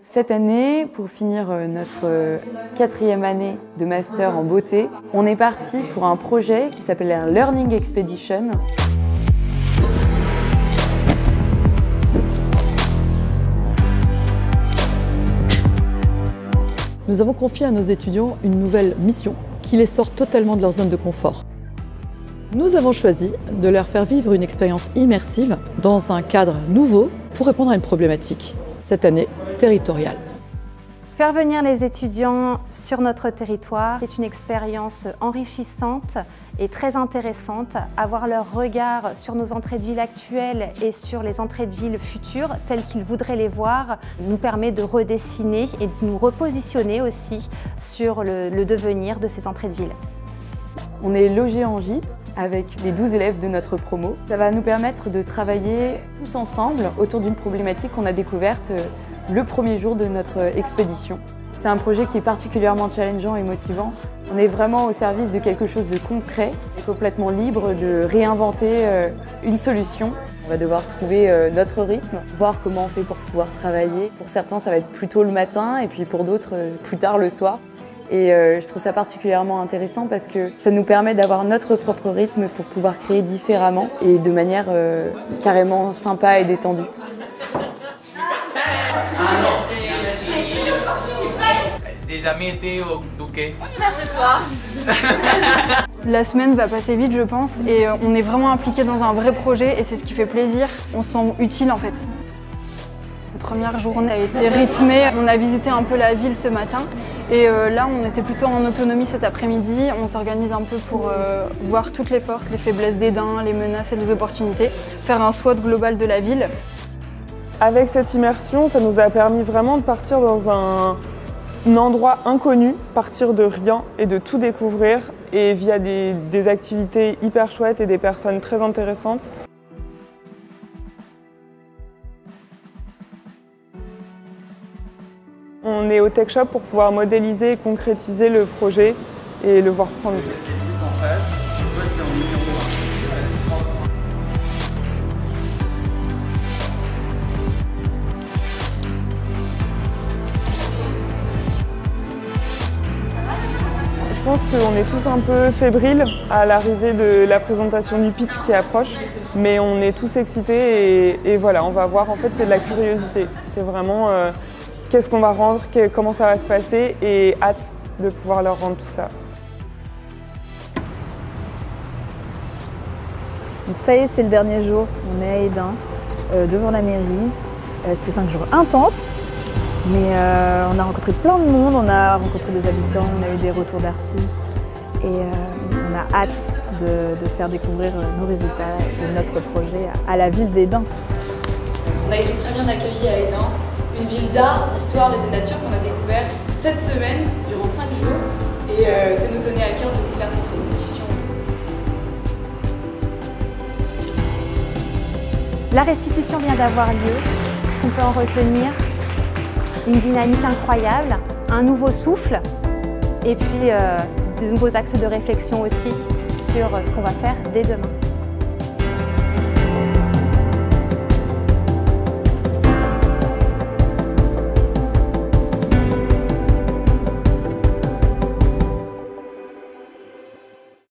Cette année, pour finir notre 4e année de master en beauté, on est parti pour un projet qui s'appelle la Learning Expedition. Nous avons confié à nos étudiants une nouvelle mission qui les sort totalement de leur zone de confort. Nous avons choisi de leur faire vivre une expérience immersive dans un cadre nouveau pour répondre à une problématique, cette année territoriale. Faire venir les étudiants sur notre territoire est une expérience enrichissante et très intéressante. Avoir leur regard sur nos entrées de ville actuelles et sur les entrées de ville futures, telles qu'ils voudraient les voir, nous permet de redessiner et de nous repositionner aussi sur le devenir de ces entrées de ville. On est logés en gîte avec les 12 élèves de notre promo. Ça va nous permettre de travailler tous ensemble autour d'une problématique qu'on a découverte le premier jour de notre expédition. C'est un projet qui est particulièrement challengeant et motivant. On est vraiment au service de quelque chose de concret, complètement libre de réinventer une solution. On va devoir trouver notre rythme, voir comment on fait pour pouvoir travailler. Pour certains, ça va être plutôt le matin et puis pour d'autres, plus tard le soir. Et je trouve ça particulièrement intéressant parce que ça nous permet d'avoir notre propre rythme pour pouvoir créer différemment et de manière carrément sympa et détendue. Des amis étaient au Touquet. On y va ce soir. La semaine va passer vite, je pense, et on est vraiment impliqué dans un vrai projet et c'est ce qui fait plaisir. On se sent utile en fait. La première journée a été rythmée. On a visité un peu la ville ce matin et là on était plutôt en autonomie cet après-midi. On s'organise un peu pour voir toutes les forces, les faiblesses des daims, les menaces et les opportunités, faire un SWOT global de la ville. Avec cette immersion, ça nous a permis vraiment de partir dans un endroit inconnu, partir de rien et de tout découvrir, et via des activités hyper chouettes et des personnes très intéressantes. On est au Tech Shop pour pouvoir modéliser et concrétiser le projet et le voir prendre vie. Je pense qu'on est tous un peu fébriles à l'arrivée de la présentation du pitch qui approche, mais on est tous excités et voilà, on va voir, en fait c'est de la curiosité. C'est vraiment qu'est-ce qu'on va rendre, comment ça va se passer et hâte de pouvoir leur rendre tout ça. Donc ça y est, c'est le dernier jour, on est à Hesdin, devant la mairie. C'était 5 jours intenses. Mais on a rencontré plein de monde, on a rencontré des habitants, on a eu des retours d'artistes et on a hâte de faire découvrir nos résultats et notre projet à la ville d'Hesdin. On a été très bien accueillis à Hesdin, une ville d'art, d'histoire et de nature qu'on a découvert cette semaine durant 5 jours et ça nous tenait à cœur de vous faire cette restitution. La restitution vient d'avoir lieu. Ce qu'on peut en retenir, une dynamique incroyable, un nouveau souffle et puis de nouveaux axes de réflexion aussi sur ce qu'on va faire dès demain.